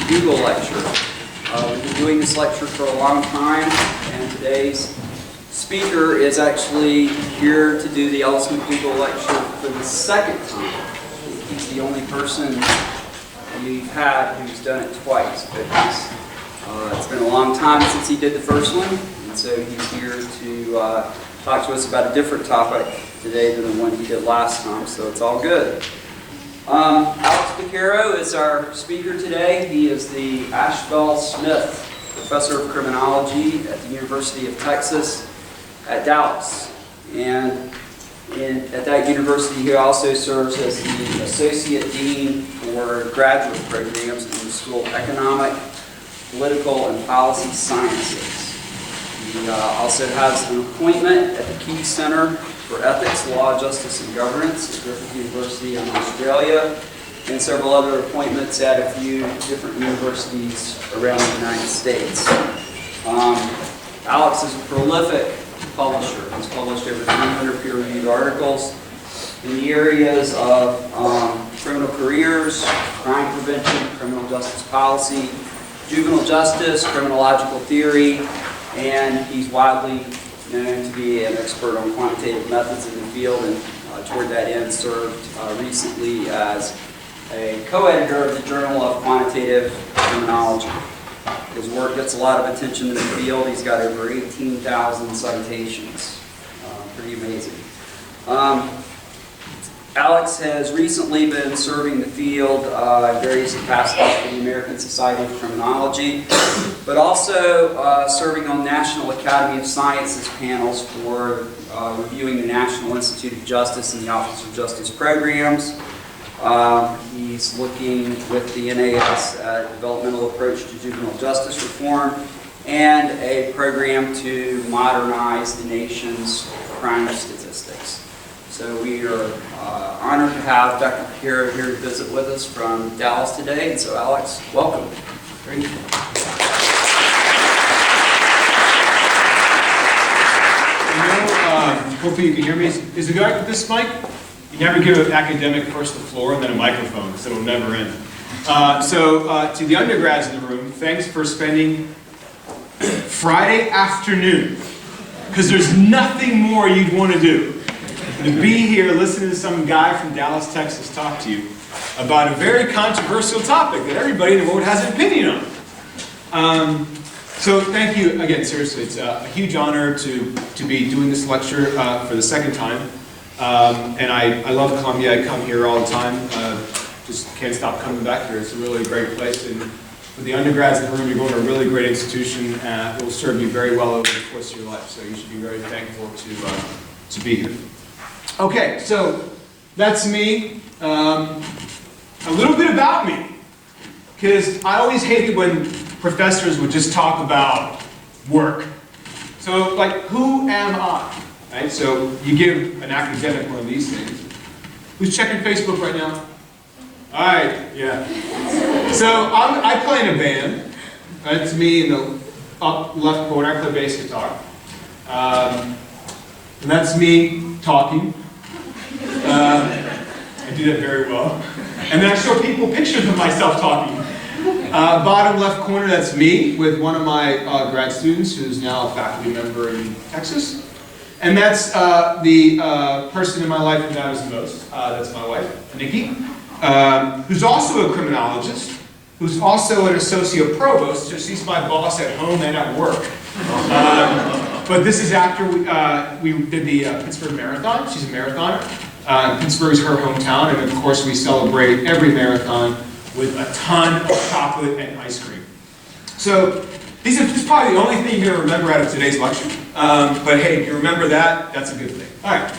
MacDougall Lecture. We've been doing this lecture for a long time, and today's speaker is actually here to do the Ellis MacDougall Lecture for the second time. He's the only person we've had who's done it twice, but it's been a long time since he did the first one, and so he's here to talk to us about a different topic today than the one he did last time, so it's all good. Alex Piquero is our speaker today. He is the Ashbel Smith Professor of Criminology at the University of Texas at Dallas. And at that university, he also serves as the Associate Dean for Graduate Programs in the School of Economic, Political, and Policy Sciences. He also has an appointment at the Key Center for Ethics, Law, Justice, and Governance at Griffith University in Australia, and several other appointments at a few different universities around the United States. Alex is a prolific publisher. He's published over 300 peer-reviewed articles in the areas of criminal careers, crime prevention, criminal justice policy, juvenile justice, criminological theory, and he's widely known to be an expert on quantitative methods in the field, and toward that end served recently as a co-editor of the Journal of Quantitative Criminology. His work gets a lot of attention in the field. He's got over 18,000 citations. Pretty amazing. Alex has recently been serving the field in various capacities for the American Society of Criminology, but also serving on National Academy of Sciences panels for reviewing the National Institute of Justice and the Office of Justice programs. He's looking with the NAS at a developmental approach to juvenile justice reform and a program to modernize the nation's crime statistics. So we are honored to have Dr. Piquero here to visit with us from Dallas today. And so Alex, welcome. Thank you. Hopefully you can hear me. Is it good with this mic? You never give an academic first the floor and then a microphone, because it'll never end. To the undergrads in the room, thanks for spending Friday afternoon, because there's nothing more you'd want to do to be here listening to some guy from Dallas, Texas talk to you about a very controversial topic that everybody in the world has an opinion on. So thank you again, seriously. It's a huge honor to be doing this lecture for the second time. And I love Columbia. I come here all the time. Just can't stop coming back here. It's a really great place. And for the undergrads in the room, you're going to a really great institution. It will serve you very well over the course of your life. So you should be very thankful to be here. Okay, so that's me. A little bit about me, because I always hated when professors would just talk about work. So, like, who am I? Right? So you give an academic one of these things. Who's checking Facebook right now? All right, yeah. So I play in a band. That's me in the up left corner. I play bass guitar. And that's me talking. I do that very well. And then I show people pictures of myself talking. Bottom left corner, that's me with one of my grad students who's now a faculty member in Texas. And that's the person in my life who matters the most. That's my wife, Nikki, who's also a criminologist, who's also an associate provost, so she's my boss at home and at work. But this is after we did the Pittsburgh Marathon. She's a marathoner. Pittsburgh's her hometown, and of course we celebrate every marathon with a ton of chocolate and ice cream. So this is probably the only thing you're going to remember out of today's lecture. But hey, if you remember that, that's a good thing. All right.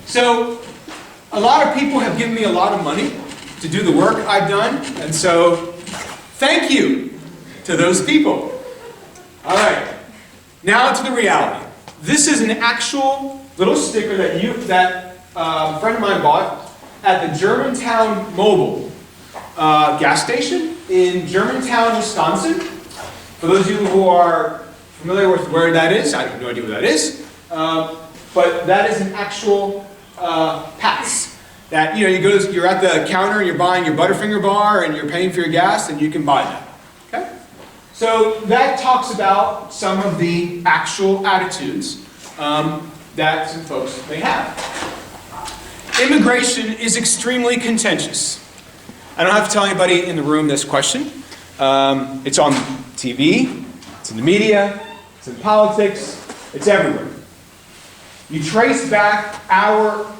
So a lot of people have given me a lot of money to do the work I've done, and so thank you to those people. All right. Now to the reality. This is an actual little sticker that a friend of mine bought at the Germantown Mobil gas station in Germantown, Wisconsin. For those of you who are familiar with where that is, I have no idea where that is, but that is an actual pass. That, you know, you're at the counter and you're buying your Butterfinger bar and you're paying for your gas, and you can buy that. So that talks about some of the actual attitudes that some folks may have. Immigration is extremely contentious. I don't have to tell anybody in the room this question. It's on TV, it's in the media, it's in politics, it's everywhere. You trace back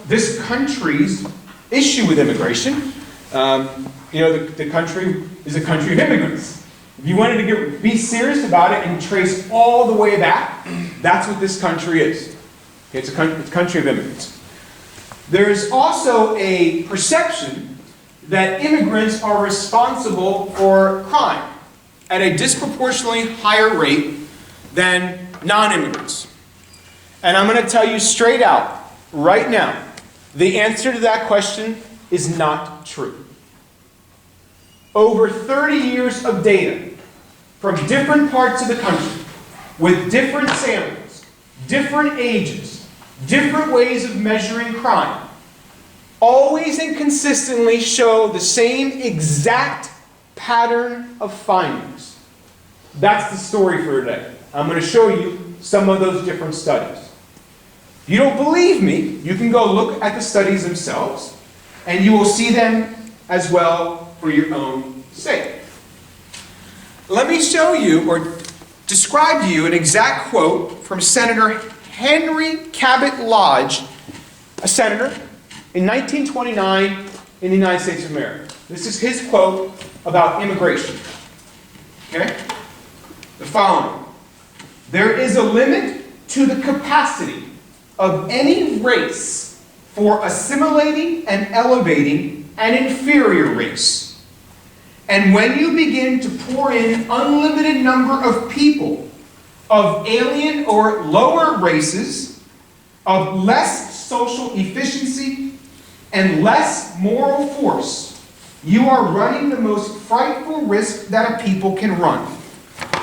this country's issue with immigration. The country is a country of immigrants. If you wanted to be serious about it and trace all the way back, that's what this country is. Okay, it's a country of immigrants. There's also a perception that immigrants are responsible for crime at a disproportionately higher rate than non-immigrants. And I'm going to tell you straight out, right now, the answer to that question is not true. Over 30 years of data from different parts of the country, with different samples, different ages, different ways of measuring crime, always and consistently show the same exact pattern of findings. That's the story for today. I'm going to show you some of those different studies. If you don't believe me, you can go look at the studies themselves, and you will see them as well for your own sake. Let me show you, or describe to you, an exact quote from Senator Henry Cabot Lodge, a senator, in 1929 in the United States of America. This is his quote about immigration. Okay? The following. There is a limit to the capacity of any race for assimilating and elevating an inferior race. And when you begin to pour in unlimited number of people of alien or lower races, of less social efficiency and less moral force, you are running the most frightful risk that a people can run.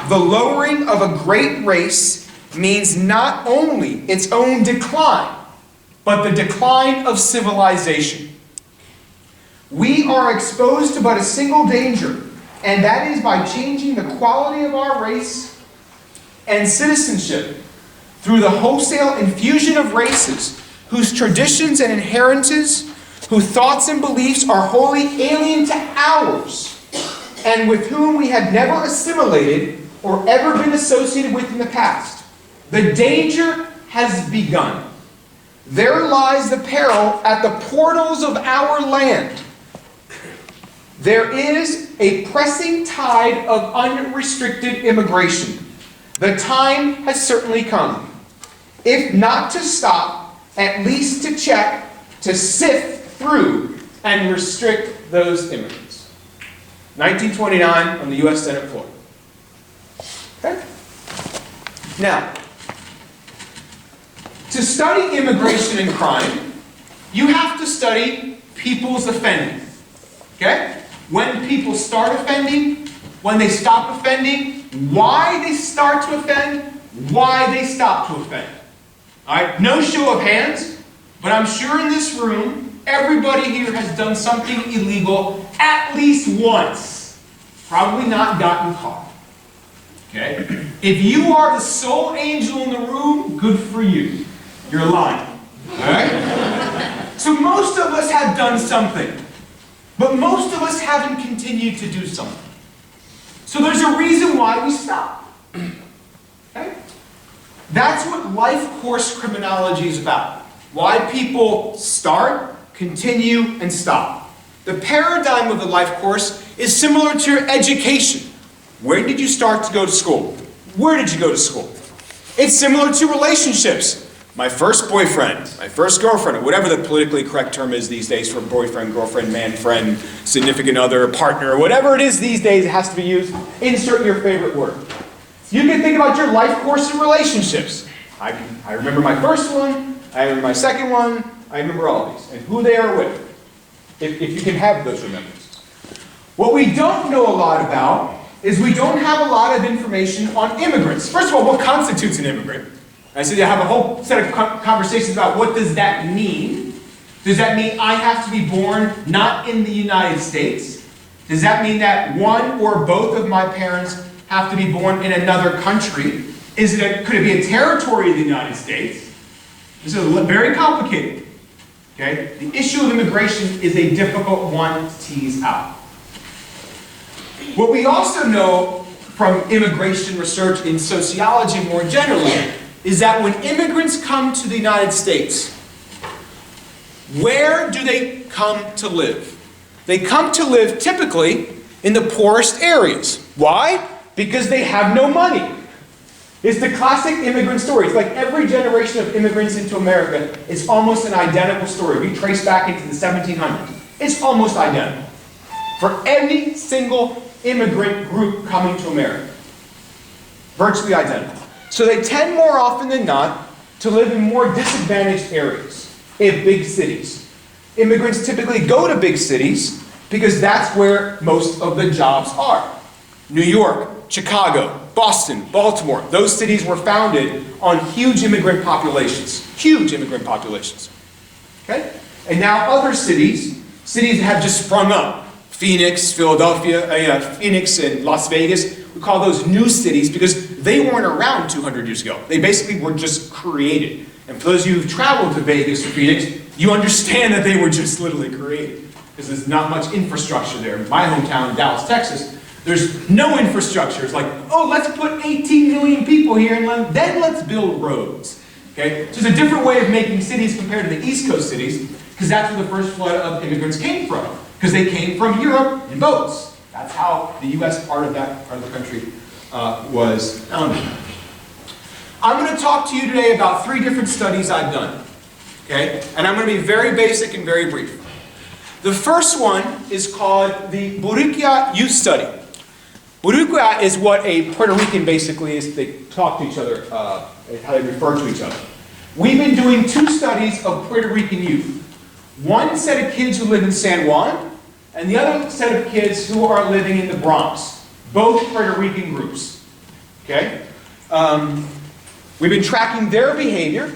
The lowering of a great race means not only its own decline, but the decline of civilization. We are exposed to but a single danger, and that is by changing the quality of our race and citizenship through the wholesale infusion of races whose traditions and inheritances, whose thoughts and beliefs are wholly alien to ours, and with whom we have never assimilated or ever been associated with in the past. The danger has begun. There lies the peril at the portals of our land. There is a pressing tide of unrestricted immigration. The time has certainly come. If not to stop, at least to check, to sift through, and restrict those immigrants. 1929 on the U.S. Senate floor. Okay? Now, to study immigration and crime, you have to study people's offending. Okay? When people start offending, when they stop offending, why they start to offend, why they stop to offend. All right? No show of hands, but I'm sure in this room, everybody here has done something illegal at least once. Probably not gotten caught. Okay? If you are the sole angel in the room, good for you. You're lying. All right? So most of us have done something. But most of us haven't continued to do something. So there's a reason why we stop. Okay? That's what life course criminology is about. Why people start, continue, and stop. The paradigm of the life course is similar to your education. Where did you start to go to school? Where did you go to school? It's similar to relationships. My first boyfriend, my first girlfriend, or whatever the politically correct term is these days for boyfriend, girlfriend, man, friend, significant other, partner, whatever it is these days, it has to be used. Insert your favorite word. You can think about your life course in relationships. I remember my first one, I remember my second one, I remember all these, and who they are with, if you can have those remembrance. What we don't know a lot about is we don't have a lot of information on immigrants. First of all, what constitutes an immigrant? I said you have a whole set of conversations about what does that mean. Does that mean I have to be born not in the United States? Does that mean that one or both of my parents have to be born in another country? Could it be a territory of the United States? This is very complicated. Okay? The issue of immigration is a difficult one to tease out. What we also know from immigration research in sociology more generally is that when immigrants come to the United States, where do they come to live? They come to live typically in the poorest areas. Why? Because they have no money. It's the classic immigrant story. It's like every generation of immigrants into America is almost an identical story. If you trace back into the 1700s, it's almost identical. For any single immigrant group coming to America. Virtually identical. So they tend more often than not to live in more disadvantaged areas, in big cities. Immigrants typically go to big cities because that's where most of the jobs are. New York, Chicago, Boston, Baltimore, those cities were founded on huge immigrant populations. Huge immigrant populations. Okay? And now other cities have just sprung up. Phoenix, Phoenix and Las Vegas, we call those new cities because they weren't around 200 years ago. They basically were just created. And for those of you who've traveled to Vegas or Phoenix, you understand that they were just literally created because there's not much infrastructure there. In my hometown, Dallas, Texas, there's no infrastructure. It's like, oh, let's put 18 million people here and then let's build roads. Okay? So it's a different way of making cities compared to the East Coast cities because that's where the first flood of immigrants came from. Because they came from Europe in boats. That's how the U.S. part of that part of the country was founded. I'm going to talk to you today about 3 different studies I've done. Okay? And I'm going to be very basic and very brief. The first one is called the Boricua Youth Study. Boricua is what a Puerto Rican basically is. They talk to each other, how they refer to each other. We've been doing 2 studies of Puerto Rican youth. One set of kids who live in San Juan, and the other set of kids who are living in the Bronx. Both Puerto Rican groups. Okay? We've been tracking their behavior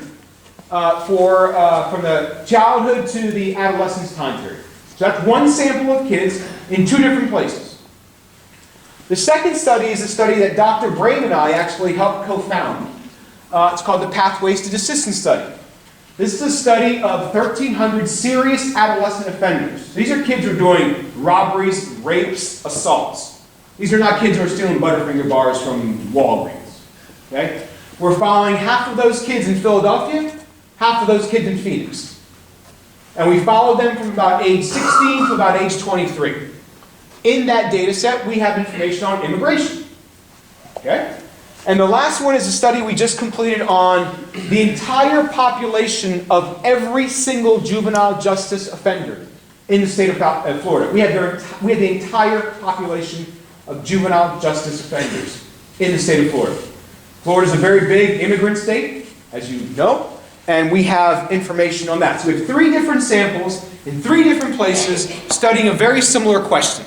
from the childhood to the adolescence time period. So that's one sample of kids in 2 different places. The second study is a study that Dr. Brame and I actually helped co-found. It's called the Pathways to Desistance Study. This is a study of 1,300 serious adolescent offenders. These are kids who are doing robberies, rapes, assaults. These are not kids who are stealing Butterfinger bars from Walgreens. Okay? We're following half of those kids in Philadelphia, half of those kids in Phoenix. And we followed them from about age 16 to about age 23. In that data set, we have information on immigration. Okay? And the last one is a study we just completed on the entire population of every single juvenile justice offender in the state of Florida. We had the entire population of juvenile justice offenders in the state of Florida. Florida is a very big immigrant state, as you know, and we have information on that. So we have 3 different samples in 3 different places studying a very similar question.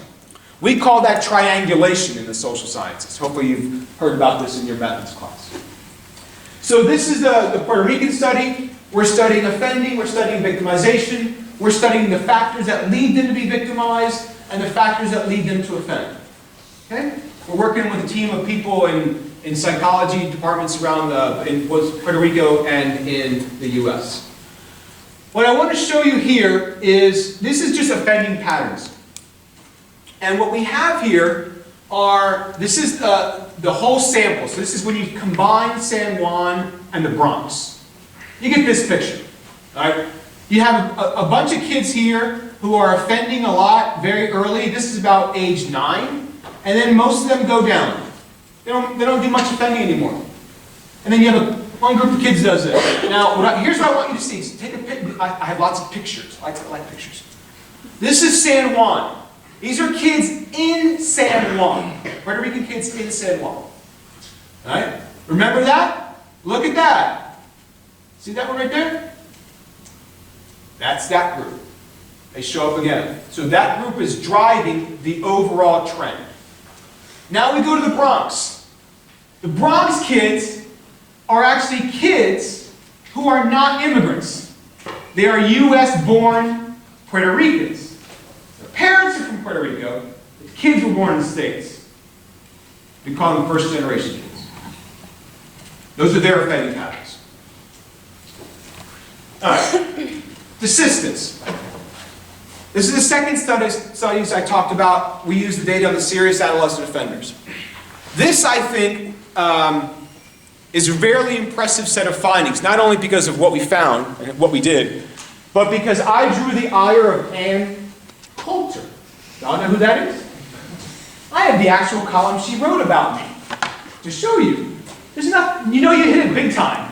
We call that triangulation in the social sciences. Hopefully you've heard about this in your methods class. So this is the Puerto Rican study. We're studying offending, we're studying victimization, we're studying the factors that lead them to be victimized and the factors that lead them to offend. Okay? We're working with a team of people in psychology departments around in both Puerto Rico and in the US. What I want to show you here is, this is just offending patterns. And what we have here this is the whole sample. So this is when you combine San Juan and the Bronx. You get this picture. All right? You have a bunch of kids here who are offending a lot very early. This is about age 9. And then most of them go down. They don't do much offending anymore. And then you have one group of kids does this. Now, here's what I want you to see. So take a pic. I have lots of pictures. I like pictures. This is San Juan. These are kids in San Juan. Puerto Rican kids in San Juan. All right? Remember that? Look at that. See that one right there? That's that group. They show up again. So that group is driving the overall trend. Now we go to the Bronx. The Bronx kids are actually kids who are not immigrants. They are US-born Puerto Ricans. Their parents are from Puerto Rico. The kids were born in the States. We call them first-generation kids. Those are their offending habits. All right. Desistance. This is the second studies I talked about. We use the data on the serious adolescent offenders. This, I think, is a very impressive set of findings, not only because of what we found and what we did, but because I drew the ire of Ann Coulter. Y'all know who that is? I have the actual column she wrote about me to show you. There's enough, you know you hit it big time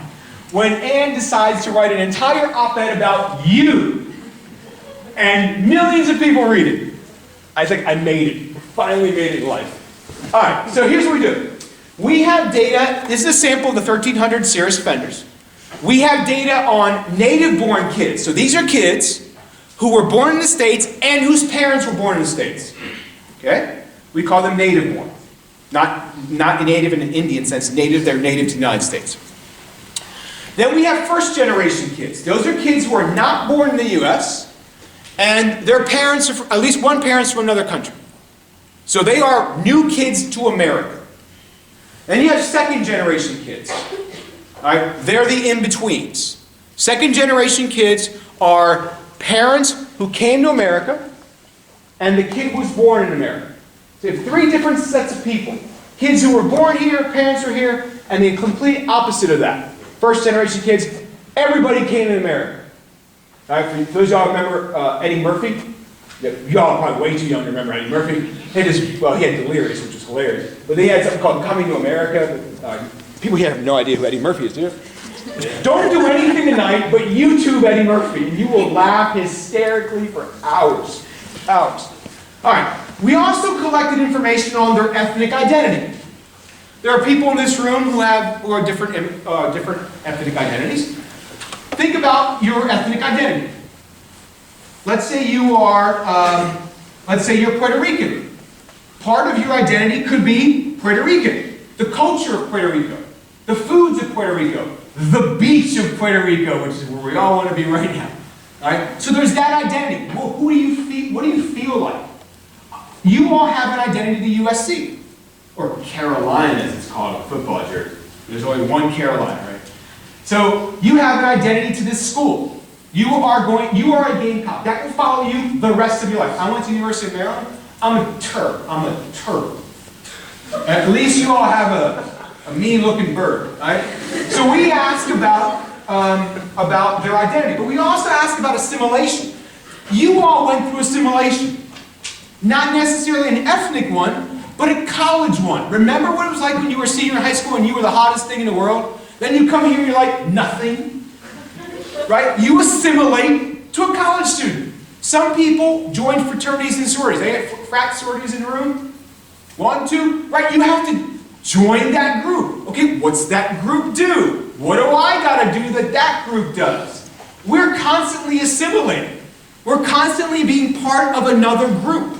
when Ann decides to write an entire op-ed about you, and millions of people read it. I think I made it. Finally made it in life. All right, so here's what we do. We have data, this is a sample of the 1,300 serious offenders. We have data on native-born kids. So these are kids who were born in the States and whose parents were born in the States. Okay? We call them native-born. Not native in an Indian sense. Native, they're native to the United States. Then we have first-generation kids. Those are kids who are not born in the U.S. and their parents are from, at least one parent's from another country. So they are new kids to America. Then you have second-generation kids. All right? They're the in-betweens. Second-generation kids are parents who came to America and the kid was born in America. So you have three different sets of people. Kids who were born here, parents are here, and the complete opposite of that. First-generation kids, everybody came to America. All right, for those of y'all remember Eddie Murphy? Y'all are probably way too young to remember Eddie Murphy. He had Delirious, which was hilarious. But they had something called Coming to America. People here have no idea who Eddie Murphy is, do you? Don't do anything tonight but YouTube Eddie Murphy, and you will laugh hysterically for hours. Hours. All right. We also collected information on their ethnic identity. There are people in this room who are different ethnic identities. Think about your ethnic identity. Let's say you are, let's say you're Puerto Rican. Part of your identity could be Puerto Rican. The culture of Puerto Rico. The foods of Puerto Rico. The beach of Puerto Rico, which is where we all want to be right now. All right? So there's that identity. Well, who do you feel? What do you feel like? You all have an identity to USC. Or Carolina, as it's called in football jersey. There's only one Carolina, right? So you have an identity to this school. You are a Gamecock. That will follow you the rest of your life. I went to the University of Maryland. I'm a Terp. I'm a turtle. At least you all have a mean-looking bird, right? So we ask about their identity, but we also ask about assimilation. You all went through assimilation. Not necessarily an ethnic one, but a college one. Remember what it was like when you were a senior in high school and you were the hottest thing in the world? Then you come here and you're like, nothing. Right? You assimilate to a college student. Some people join fraternities and sororities. They have frat sororities in the room. 1, 2, right? You have to join that group. Okay, what's that group do? What do I got to do that that group does? We're constantly assimilating. We're constantly being part of another group.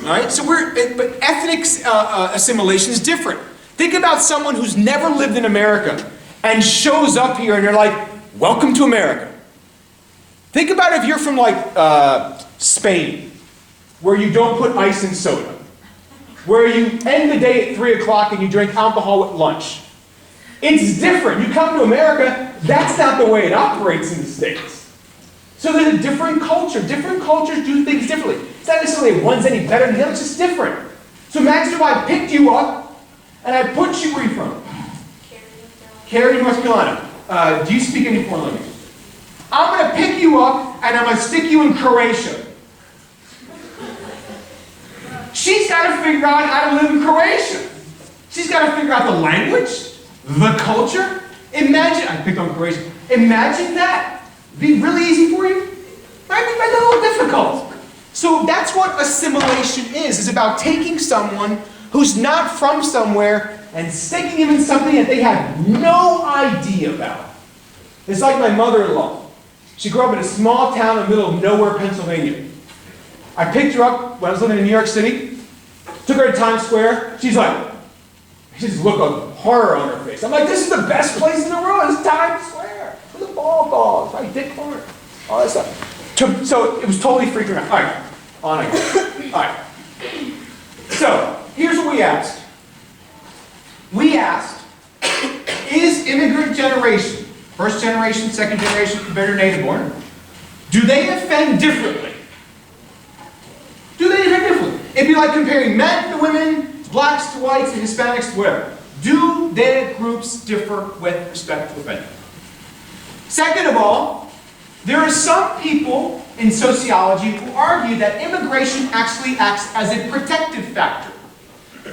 All right? So but ethnic assimilation is different. Think about someone who's never lived in America and shows up here and you're like, welcome to America. Think about if you're from like Spain, where you don't put ice in soda, where you end the day at 3 o'clock and you drink alcohol at lunch. It's different. You come to America, that's not the way it operates in the States. So there's a different culture. Different cultures do things differently. It's not necessarily one's any better than the other, it's just different. So imagine if I picked you up and I put you, where are you from? Cary, North Carolina. Do you speak any foreign language? I'm going to pick you up and I'm going to stick you in Croatia. She's got to figure out how to live in Croatia. She's got to figure out the language, the culture. Imagine, I picked on Croatia. Imagine that. Be really easy for you? Might be a little difficult. So that's what assimilation is. It's about taking someone who's not from somewhere and sticking him in something that they have no idea about. It's like my mother-in-law. She grew up in a small town in the middle of nowhere, Pennsylvania. I picked her up when I was living in New York City, took her to Times Square. She's like, she just look of horror on her face. I'm like, this is the best place in the world. It's Times Square. With the ball balls, right? Dick Clark, all that stuff. So it was totally freaking out. All right, on I go. All right. So here's what we asked. first generation, second generation, compared to native born, do they offend differently? Do they offend differently? It'd be like comparing men to women, blacks to whites, and Hispanics to whatever. Do their groups differ with respect to offending? Second of all, there are some people in sociology who argue that immigration actually acts as a protective factor.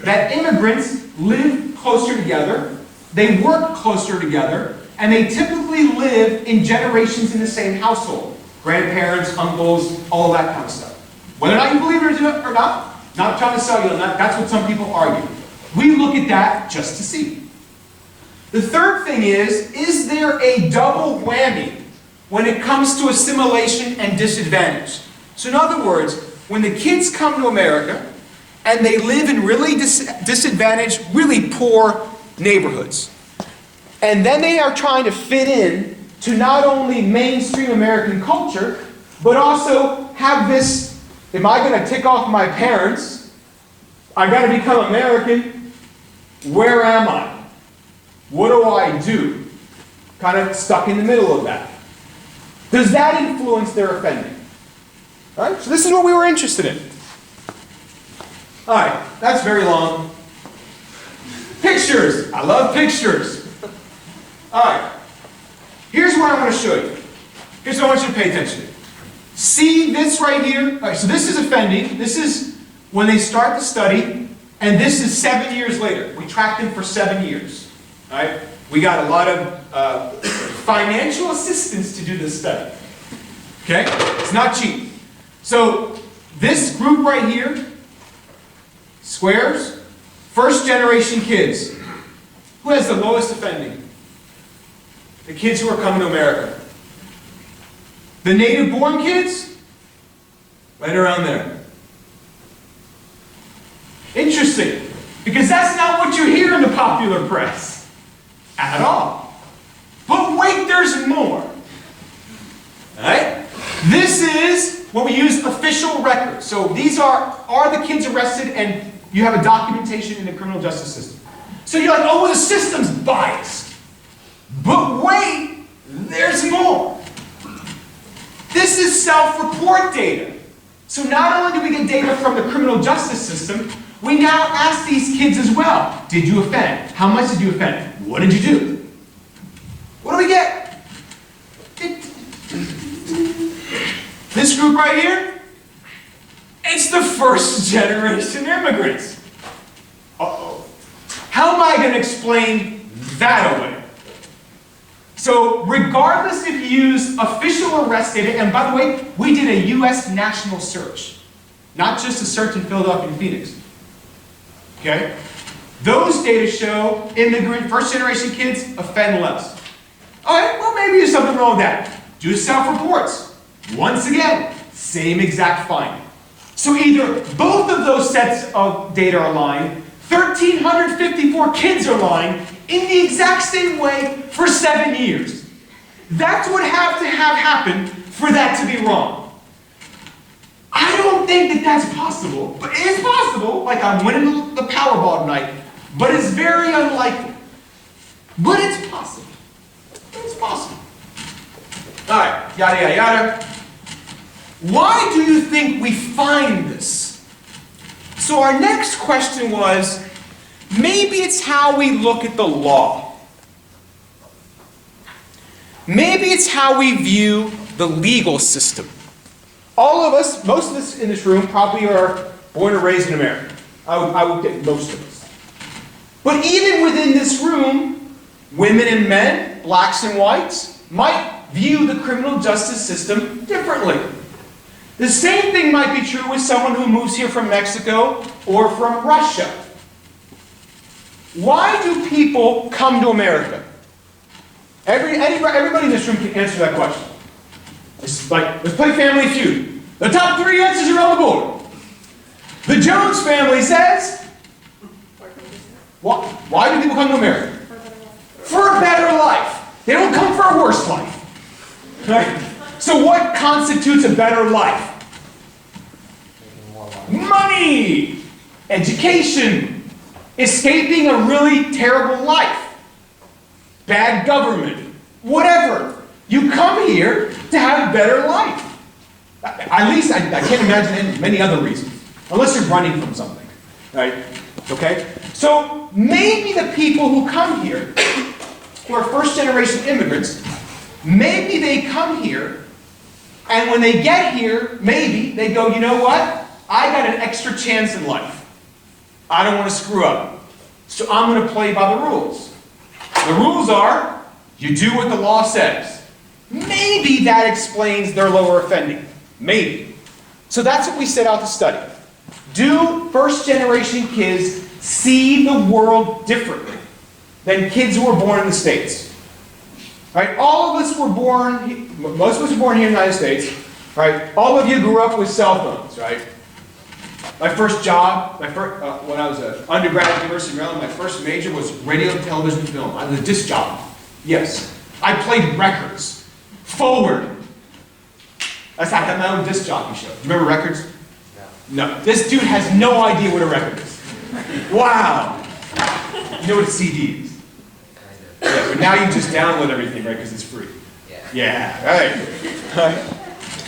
That immigrants live closer together, they work closer together, and they typically live in generations in the same household. Grandparents, uncles, all of that kind of stuff. Whether or not you believe it or not trying to sell you on that, that's what some people argue. We look at that just to see. The third thing is there a double whammy when it comes to assimilation and disadvantage? So in other words, when the kids come to America and they live in really disadvantaged, really poor neighborhoods, and then they are trying to fit in to not only mainstream American culture, but also have this, am I going to tick off my parents? I've got to become American. Where am I? What do I do? Kind of stuck in the middle of that. Does that influence their offending? All right, so this is what we were interested in. All right, that's very long. Pictures. I love pictures. All right, here's what I want to show you. Here's what I want you to pay attention to. See this right here? All right, so this is offending. This is when they start the study, and this is 7 years later. We tracked them for 7 years. All right, we got a lot of financial assistance to do this study. Okay, it's not cheap. So this group right here, squares, first generation kids. Who has the lowest offending? The kids who are coming to America. The native born kids? Right around there. Interesting, because that's not what you hear in the popular press at all. But wait, there's more. All right? This is what we use official records. So these are the kids arrested, and you have a documentation in the criminal justice system. So you're like, oh, the system's biased. But wait, there's more. This is self-report data. So not only do we get data from the criminal justice system, we now ask these kids as well. Did you offend? How much did you offend? What did you do? What do we get? This group right here, it's the first generation immigrants. Uh-oh. How am I going to explain that away? So regardless if you use official arrest data, and by the way, we did a U.S. national search, not just a search in Philadelphia and Phoenix. Okay? Those data show immigrant, first generation kids offend less. All right, well maybe there's something wrong with that. Do self-reports. Once again, same exact finding. So either both of those sets of data are lying, 1,354 kids are lying in the exact same way for 7 years. That's what have to have happened for that to be wrong. I don't think that that's possible, but it is possible, like I'm winning the Powerball tonight, but it's very unlikely. But it's possible. It's possible. All right, yada, yada, yada. Why do you think we find this? So our next question was, maybe it's how we look at the law. Maybe it's how we view the legal system. All of us, most of us in this room probably are born and raised in America. I would think most of us. But even within this room, women and men, blacks and whites, might view the criminal justice system differently. The same thing might be true with someone who moves here from Mexico or from Russia. Why do people come to America? Everybody in this room can answer that question. It's like, let's play Family Feud. The top 3 answers are on the board. The Jones family says, why do people come to America? For a better life. They don't come for a worse life. Right? So what constitutes a better life? Money, education, escaping a really terrible life, bad government, whatever. You come here to have a better life. At least I can't imagine many other reasons, unless you're running from something, right? Okay? So maybe the people who come here, who are first-generation immigrants, maybe they come here, and when they get here, maybe they go, you know what? I got an extra chance in life. I don't want to screw up. So I'm going to play by the rules. The rules are, you do what the law says. Maybe that explains their lower offending. Maybe. So that's what we set out to study. Do first-generation kids see the world differently than kids who were born in the States? Right? All of us were born, most of us were born here in the United States. Right? All of you grew up with cell phones, right? My first job, when I was an undergrad at the University of Maryland, my first major was radio, television, film. I was a disc jockey. Yes. I played records. Forward. I had my own disc jockey show. Remember records? No. This dude has no idea what a record is. Wow. You know what a CD is? Yeah, but now you just download everything, right? Because it's free. Yeah.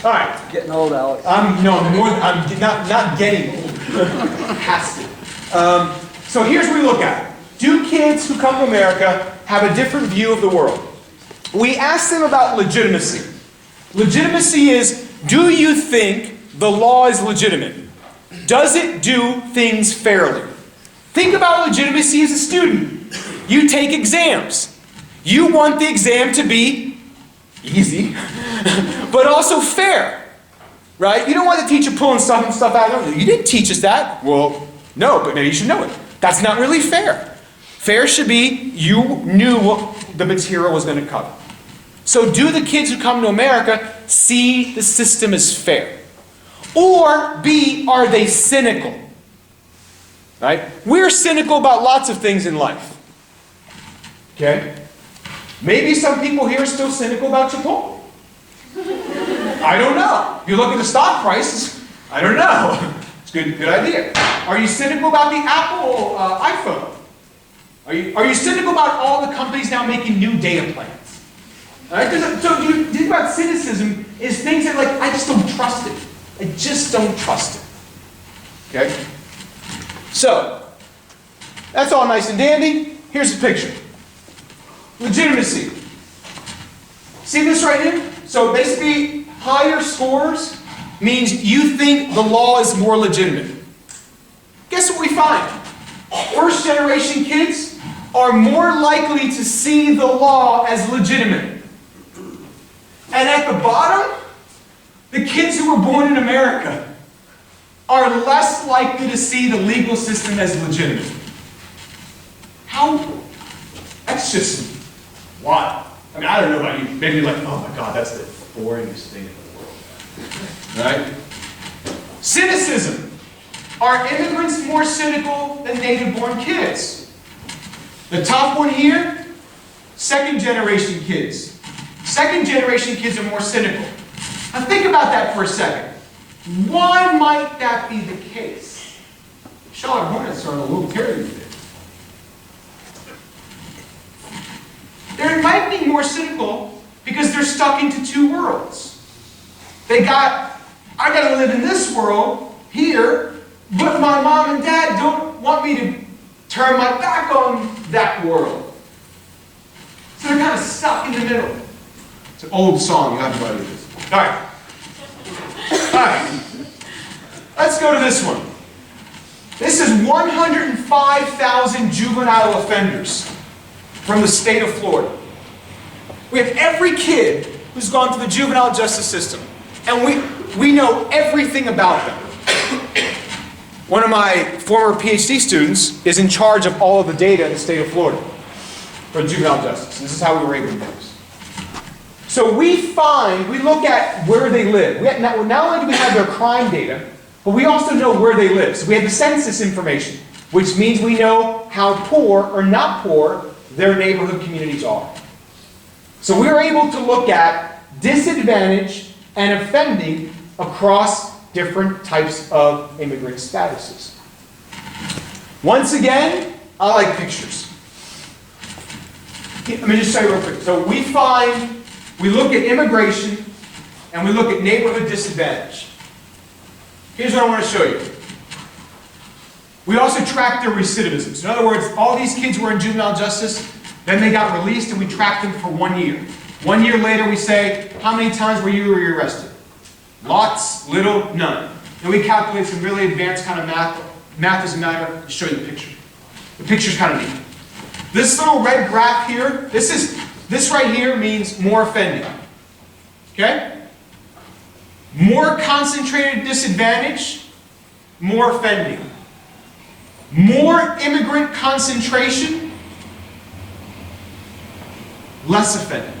All right. Getting old, Alex. I'm not getting old. Has to. So here's what we look at. Do kids who come to America have a different view of the world? We ask them about legitimacy. Legitimacy is, do you think the law is legitimate? Does it do things fairly? Think about legitimacy as a student. You take exams. You want the exam to be easy, but also fair. Right? You don't want the teacher pulling stuff out. You didn't teach us that. Well, no, but maybe you should know it. That's not really fair. Fair should be you knew what the material was going to cover. So do the kids who come to America see the system as fair? Or B, are they cynical? Right? We're cynical about lots of things in life. Okay? Maybe some people here are still cynical about Chipotle. I don't know. If you look at the stock prices, I don't know. It's a good idea. Are you cynical about the Apple iPhone? Are you cynical about all the companies now making new data plans? All right? So you think about cynicism is things that I just don't trust it. I just don't trust it. Okay? So, that's all nice and dandy. Here's the picture. Legitimacy. See this right here? So basically, higher scores means you think the law is more legitimate. Guess what we find? First-generation kids are more likely to see the law as legitimate. And at the bottom, the kids who were born in America are less likely to see the legal system as legitimate. How? That's just wild. I mean, I don't know about you. Maybe you're like, oh my God, that's the boringest thing in the world. Right? Cynicism. Are immigrants more cynical than native-born kids? The top one here, second-generation kids. Second-generation kids are more cynical. Now think about that for a second. Why might that be the case? Charlotte Hornets are a little carried with it. They might be more cynical because they're stuck into two worlds. I got to live in this world here, but my mom and dad don't want me to turn my back on that world. So they're kind of stuck in the middle. It's an old song, you have to write this. All right. Let's go to this one. This is 105,000 juvenile offenders from the state of Florida. We have every kid who's gone through the juvenile justice system, and we know everything about them. One of my former PhD students is in charge of all of the data in the state of Florida for juvenile justice. This is how we were able to do this. So we look at where they live. Not only do we have their crime data, but we also know where they live. So we have the census information, which means we know how poor or not poor their neighborhood communities are. So we are able to look at disadvantage and offending across different types of immigrant statuses. Once again, I like pictures. let me just show you real quick. So we look at immigration, and we look at neighborhood disadvantage. Here's what I want to show you. We also track their recidivism. So in other words, all these kids were in juvenile justice, then they got released, and we tracked them for 1 year. 1 year later, we say, how many times were you arrested? Lots, little, none. Then we calculate some really advanced kind of math. Math doesn't matter. I'll show you the picture. The picture's kind of neat. This little red graph here, this right here means more offending. Okay? More concentrated disadvantage, more offending. More immigrant concentration, less offending.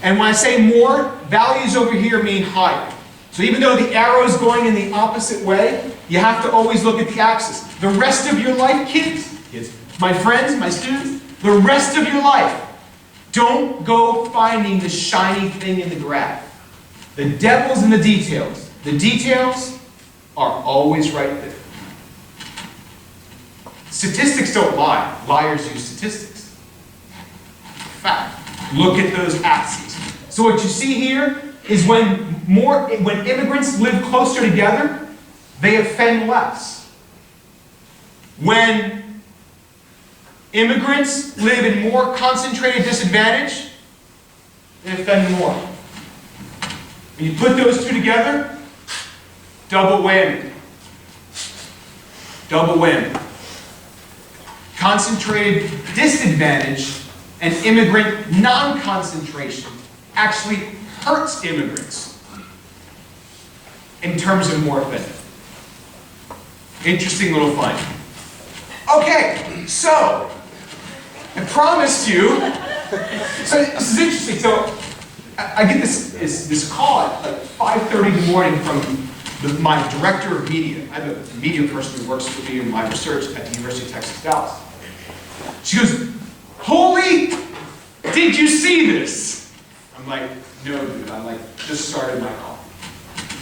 And when I say more, values over here mean higher. So even though the arrow is going in the opposite way, you have to always look at the axis. The rest of your life, kids, my friends, my students, the rest of your life, don't go finding the shiny thing in the graph. The devil's in the details. The details are always right there. Statistics don't lie. Liars use statistics. Fact. Look at those axes. So what you see here is when immigrants live closer together, they offend less. When immigrants live in more concentrated disadvantage, they offend more. When you put those two together, double whammy. Double whammy. Concentrated disadvantage and immigrant non-concentration actually hurts immigrants in terms of more offending. Interesting little finding. Okay, so I promised you. So this is interesting. So I get this call at like 5:30 in the morning from my director of media. I have a media person who works with me in my research at the University of Texas, Dallas. She goes, "Holy, did you see this?" I'm like, "No, dude. I'm like, just started my call.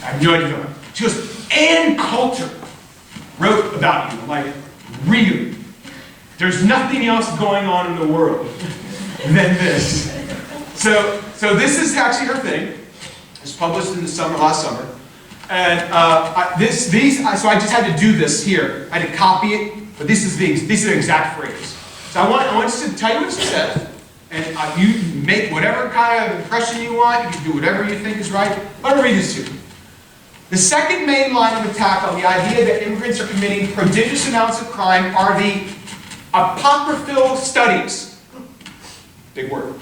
I have no idea." She goes, "Ann Coulter wrote about you." I'm like, "Really? There's nothing else going on in the world than this." So this is actually her thing. It was published in the summer, last summer. And so I just had to do this here. I had to copy it, but these are the exact phrase. So I want to tell you what she says, and you make whatever kind of impression you want. You can do whatever you think is right. Let me read this to you. The second main line of attack on the idea that immigrants are committing prodigious amounts of crime are the apocryphal studies. Big word.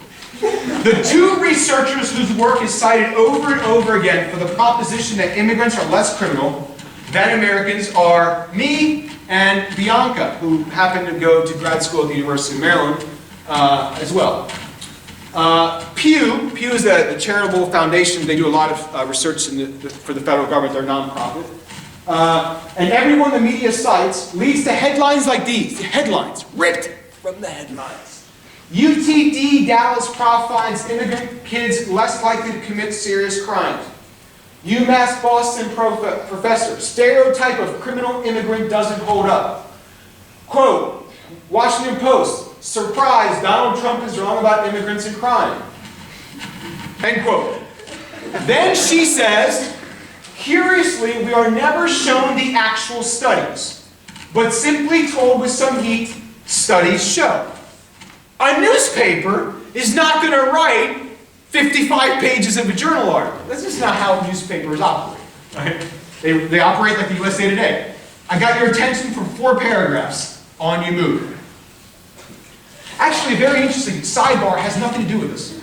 The two researchers whose work is cited over and over again for the proposition that immigrants are less criminal than Americans are me and Bianca, who happened to go to grad school at the University of Maryland as well. Pew is a charitable foundation. They do a lot of research for the federal government. They're a nonprofit. And everyone the media cites leads to headlines like these. Headlines, ripped from the headlines. UTD Dallas prof finds immigrant kids less likely to commit serious crimes. UMass Boston professor, stereotype of criminal immigrant doesn't hold up. Quote, Washington Post, surprise, Donald Trump is wrong about immigrants and crime. End quote. Then she says, curiously, we are never shown the actual studies, but simply told with some heat, studies show. A newspaper is not going to write 55 pages of a journal article. That's just not how newspapers operate. Right? They operate like the USA Today. I got your attention for 4 paragraphs. On you move. Actually, very interesting sidebar has nothing to do with this.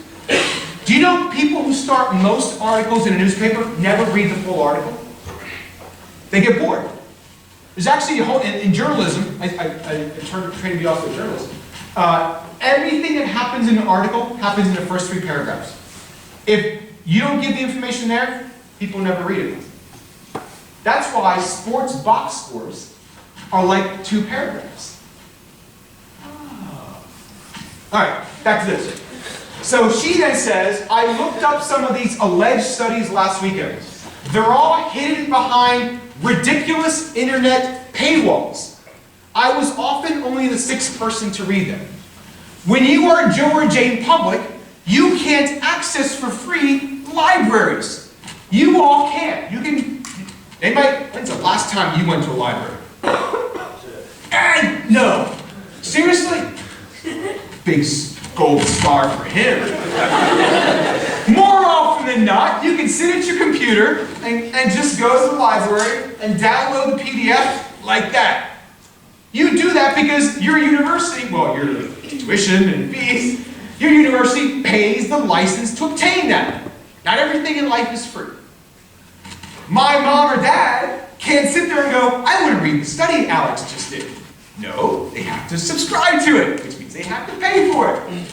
Do you know people who start most articles in a newspaper never read the full article? They get bored. There's actually a whole, in journalism, I trained to be also journalism. Everything that happens in an article happens in the first 3 paragraphs. If you don't give the information there, people never read it. That's why sports box scores are like 2 paragraphs. Oh. All right, back to this. So she then says, I looked up some of these alleged studies last weekend. They're all hidden behind ridiculous internet paywalls. I was often only the 6th person to read them. When you are Joe or Jane Public, you can't access for free libraries. You all can. You can. Anybody? When's the last time you went to a library? And no. Seriously? Big gold star for him. More often than not, you can sit at your computer and just go to the library and download the PDF like that. You do that because your university, well, your tuition and fees, your university pays the license to obtain that. Not everything in life is free. My mom or dad can't sit there and go, I want to read the study Alex just did. No, they have to subscribe to it, which means they have to pay for it.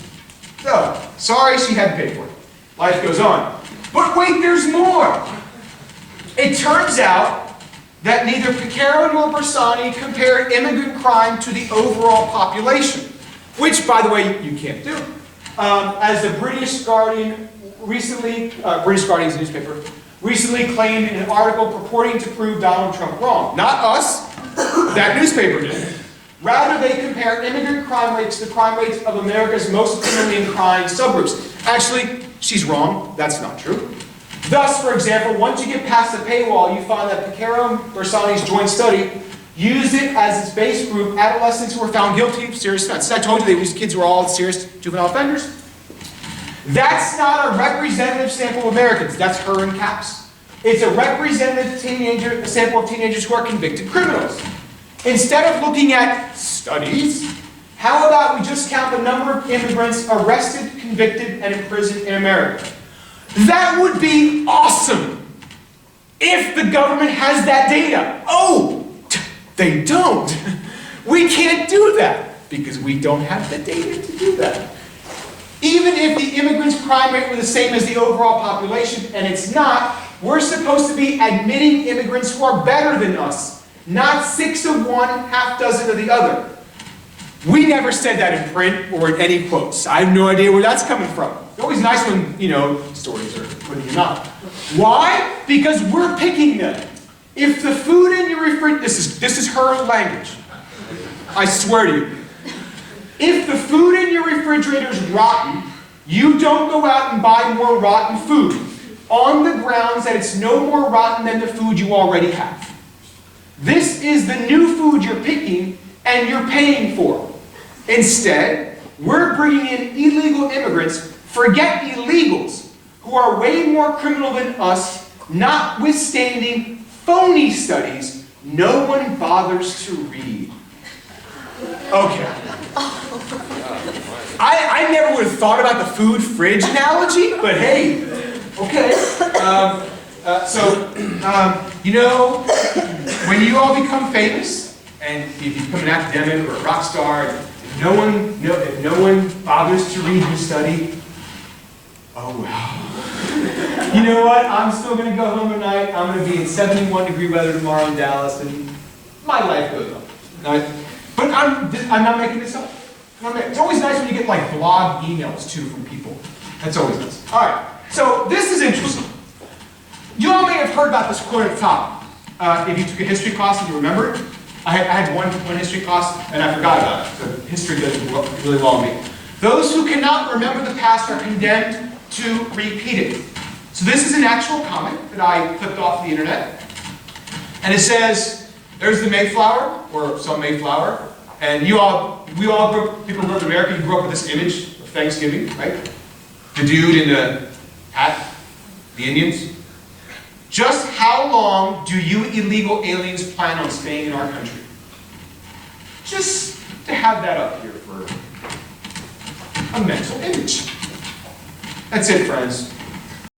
So, sorry she had to pay for it. Life goes on. But wait, there's more. It turns out that neither Piquero nor Bersani compared immigrant crime to the overall population, which, by the way, you can't do. As the British Guardian recently, British Guardian's newspaper, recently claimed in an article purporting to prove Donald Trump wrong. Not us, that newspaper did. Rather, they compare immigrant crime rates to the crime rates of America's most criminally inclined subgroups. Actually, she's wrong. That's not true. Thus, for example, once you get past the paywall, you find that Piquero and Bersani's joint study used it as its base group adolescents who were found guilty of serious offenses. I told you they used kids who were all serious juvenile offenders. That's not a representative sample of Americans. That's her in caps. It's a representative sample of teenagers who are convicted criminals. Instead of looking at studies, how about we just count the number of immigrants arrested, convicted, and imprisoned in America? That would be awesome if the government has that data. Oh, they don't. We can't do that because we don't have the data to do that. Even if the immigrants' crime rate were the same as the overall population, and it's not, we're supposed to be admitting immigrants who are better than us, not 6 of one, half dozen of the other. We never said that in print or in any quotes. I have no idea where that's coming from. It's always nice when, stories are put in your mouth. Why? Because we're picking them. If the food in your refrigerator, this is her language. I swear to you. If the food in your refrigerator is rotten, you don't go out and buy more rotten food on the grounds that it's no more rotten than the food you already have. This is the new food you're picking and you're paying for. Instead, we're bringing in illegal immigrants, forget illegals, who are way more criminal than us, notwithstanding phony studies no one bothers to read. Okay. I never would have thought about the food fridge analogy, but hey, okay. When you all become famous, and if you become an academic or a rock star, if no one bothers to read your study, oh well. You know what? I'm still going to go home tonight. I'm going to be in 71-degree weather tomorrow in Dallas, and my life goes on. But I'm not making this up. It's always nice when you get like blog emails too from people. That's always nice. All right. So this is interesting. You all may have heard about this quote at the top. If you took a history class and you remember it, I had one history class and I forgot about it. So history does really well on me. Those who cannot remember the past are condemned to repeat it. So this is an actual comment that I clipped off the internet. And it says, there's the Mayflower, or some Mayflower. And we all grew up, people who grew up in America, you grew up with this image of Thanksgiving, right? The dude in the hat, the Indians. Just how long do you illegal aliens plan on staying in our country? Just to have that up here for a mental image. That's it, friends.